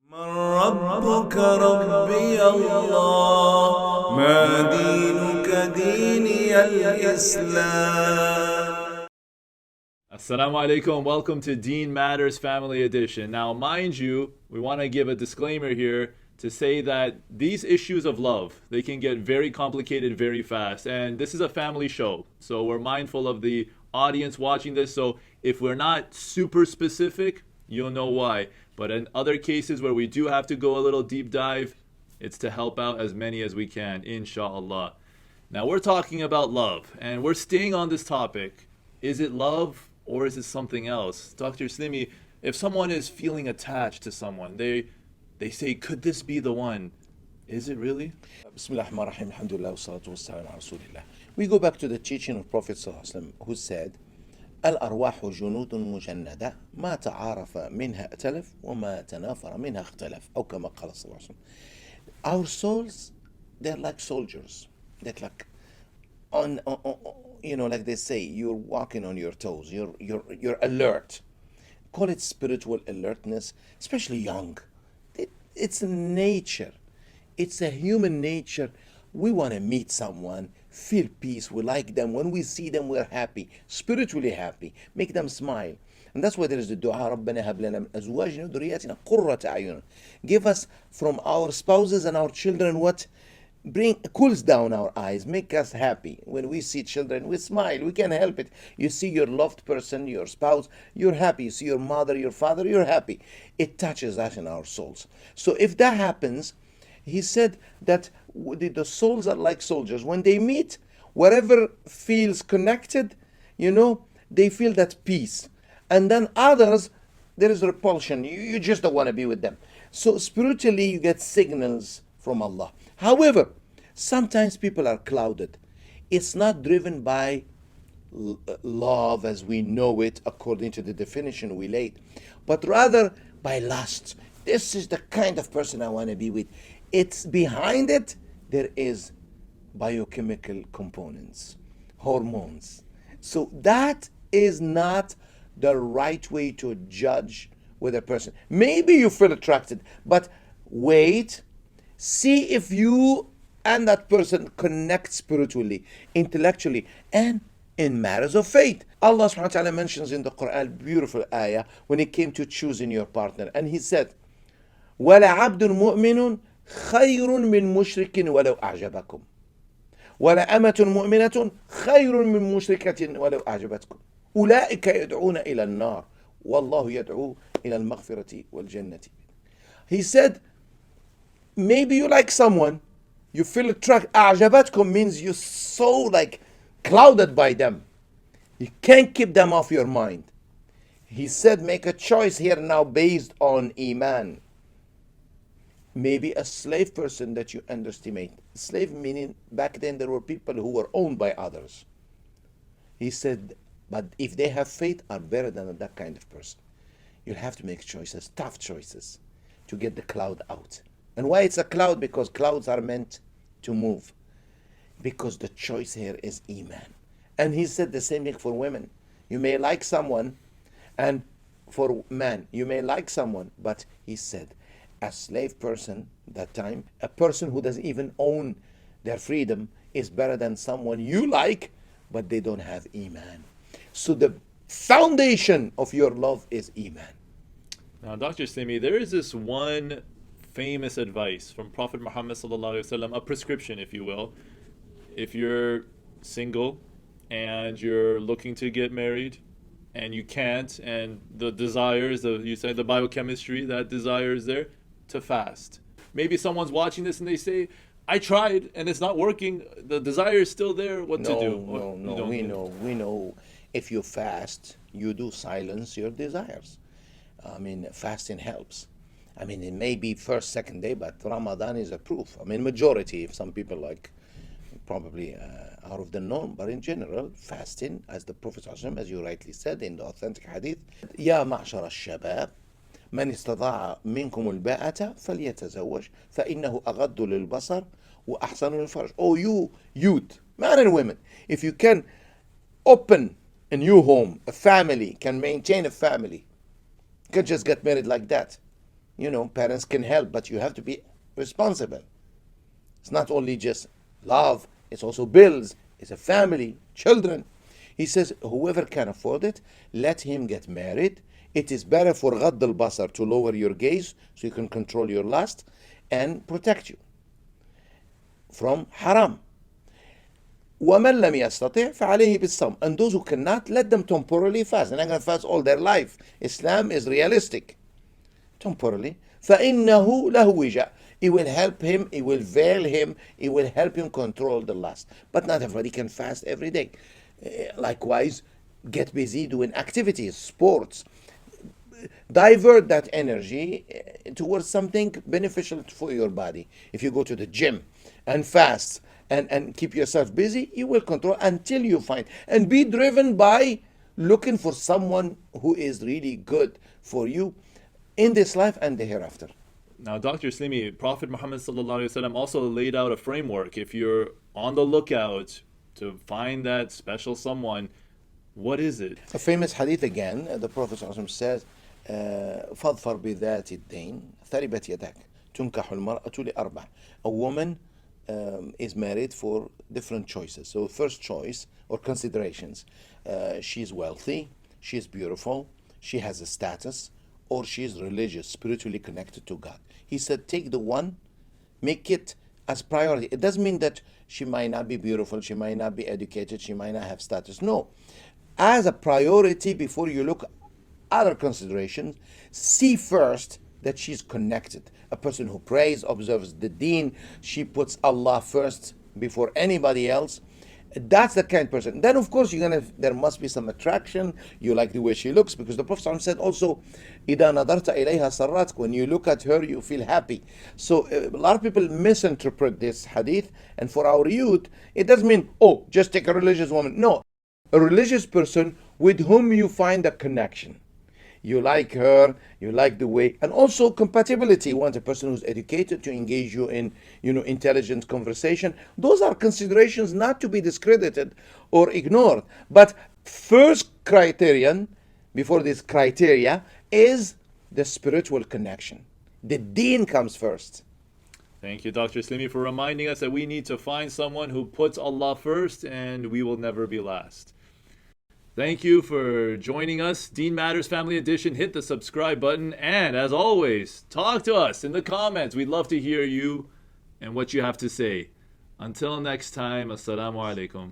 من ربك ربي الله ما دينك ديني الإسلام. Assalamu alaikum, welcome to Deen Matters Family Edition. Now, mind you, we want to give a disclaimer here to say that these issues of love, they can get very complicated very fast. And this is a family show, so we're mindful of the audience watching this. So if we're not super specific, you'll know why. But in other cases where we do have to go a little deep dive, it's to help out as many as we can, inshallah. Now, we're talking about love, and we're staying on this topic. Is it love? Or is it something else? Dr. Slimi, if someone is feeling attached to someone, they say, could this be the one? Is it really? Bismillahirrahmanirrahim. Alhamdulillah, wassalatu wassalamu ala rasulillah. We go back to the teaching of Prophet ﷺ, who said, الأرواح جنود مجندة ما تعارف منها ائتلف وما تنافر منها اختلف أو كما قال صلى الله عليه وسلم. Our souls, they're like soldiers. They're like like they say, you're walking on your toes. You're alert. Call it spiritual alertness, especially young. It's nature. It's a human nature. We want to meet someone, feel peace. We like them. When we see them, we're happy, spiritually happy. Make them smile. And that's why there is the dua, رَبَّنَا هَبْ لَنَا مِنْ أَزْوَاجِنَا وذرياتنا قُرَّةَ أَعْيُنٍ. Give us from our spouses and our children what cools down our eyes, make us happy. When we see children, we smile. We can't help it. You see your loved person, your spouse, you're happy. You see your mother, your father, you're happy. It touches us in our souls. So if that happens, he said that the souls are like soldiers. When they meet, whatever feels connected, they feel that peace. And then others, there is repulsion. You just don't want to be with them. So spiritually, you get signals from Allah. However, sometimes people are clouded. It's not driven by love as we know it according to the definition we laid, but rather by lust. This is the kind of person I want to be with. It's behind it, there is biochemical components, hormones. So that is not the right way to judge with a person. Maybe you feel attracted, but wait. See if you and that person connect spiritually, intellectually, and in matters of faith. Allah subhanahu wa ta'ala mentions in the Quran, beautiful ayah, when it came to choosing your partner. And He said, وَلَعَبْدٌ مُؤْمِنٌ خَيْرٌ مِّن مُشْرِكٍ وَلَوْ أَعْجَبَكُمْ وَلَأَمَةٌ مُؤْمِنَةٌ خَيْرٌ مِّن مُشْرِكَةٍ وَلَوْ أَعْجَبَتْكُمْ أُولَٰئِكَ يَدْعُونَ إِلَى النَّارِ وَاللَّهُ يَدْعُو إِلَى الْمَغْفِرَةِ وَالْجَنَّةِ. He said, maybe you like someone, you feel attracted. أعجبتكم means you're so clouded by them. You can't keep them off your mind. He said, make a choice here now based on Iman. Maybe a slave person that you underestimate. Slave meaning back then there were people who were owned by others. He said, but if they have faith, are better than that kind of person. You'll have to make choices, tough choices, to get the cloud out. And why it's a cloud? Because clouds are meant to move. Because the choice here is Iman. And he said the same thing for women. You may like someone, and for man, you may like someone, but he said, a slave person that time, a person who doesn't even own their freedom, is better than someone you like, but they don't have Iman. So the foundation of your love is Iman. Now, Dr. Slimi, there is this one famous advice from Prophet Muhammad ﷺ, a prescription, if you will. If you're single and you're looking to get married and you can't, and the desires of, you said the biochemistry, that desire is there, to fast. Maybe someone's watching this and they say, I tried and it's not working. The desire is still there. What to do? No. We know. If you fast, you do silence your desires. Fasting helps. It may be first, second day, but Ramadan is a proof. Majority, if some people probably out of the norm, but in general, fasting, as the Prophet ﷺ, as you rightly said in the authentic hadith, يا معشر الشباب من استطاع منكم الباءة فليتزوج فإنه أغض للبصر وأحسن للفرج. Oh, you youth, men and women, if you can open a new home, a family, can maintain a family, you can just get married like that. parents can help, but you have to be responsible. It's not only just love, it's also bills, it's a family, children. He says, whoever can afford it, let him get married. It is better for ghadd al-basar, to lower your gaze so you can control your lust and protect you from haram. وَمَنْ لَمْ يَسْتَطِعْ فَعَلَيْهِ بِالصَّوْمِ. And those who cannot, let them temporarily fast. They're not going to fast all their life. Islam is realistic. Temporarily. فَإِنَّهُ لَهُ وِجَاء. It will help him, it will veil him, it will help him control the lust. But not everybody can fast every day. Likewise, get busy doing activities, sports. Divert that energy towards something beneficial for your body. If you go to the gym and fast and keep yourself busy, you will control until you find. And be driven by looking for someone who is really good for you in this life and the hereafter. Now, Dr. Slimi, Prophet Muhammad also laid out a framework. If you're on the lookout to find that special someone, what is it? A famous hadith again, the Prophet says, فَاظْفَرْ بِذَاتِ الدَّيْنِ ثَرِبَتْ يَدَكَ تُنْكَحُ الْمَرْأَةُ لِأَرْبَعٍ. A woman is married for different choices. So first choice or considerations, she's wealthy, she's beautiful, she has a status, or she is religious, spiritually connected to God. He said, take the one, make it as priority. It doesn't mean that she might not be beautiful, she might not be educated, she might not have status. No. As a priority before you look other considerations, see first that she's connected. A person who prays, observes the deen, she puts Allah first before anybody else. That's the kind of person. Then of course there must be some attraction. You like the way she looks, because the Prophet ﷺ said also, إِذَا نَظَرْتَ إِلَيْهَا سَرَّتْكَ. When you look at her, you feel happy. So a lot of people misinterpret this hadith, and for our youth, it doesn't mean, oh, just take a religious woman. No, a religious person with whom you find a connection. You like her, you like the way, and also compatibility. You want a person who's educated to engage you in, intelligent conversation. Those are considerations not to be discredited or ignored. But first criterion, before this criteria, is the spiritual connection. The deen comes first. Thank you, Dr. Slimi, for reminding us that we need to find someone who puts Allah first, and we will never be last. Thank you for joining us. Deen Matters Family Edition. Hit the subscribe button. And as always, talk to us in the comments. We'd love to hear you and what you have to say. Until next time, Assalamu alaikum.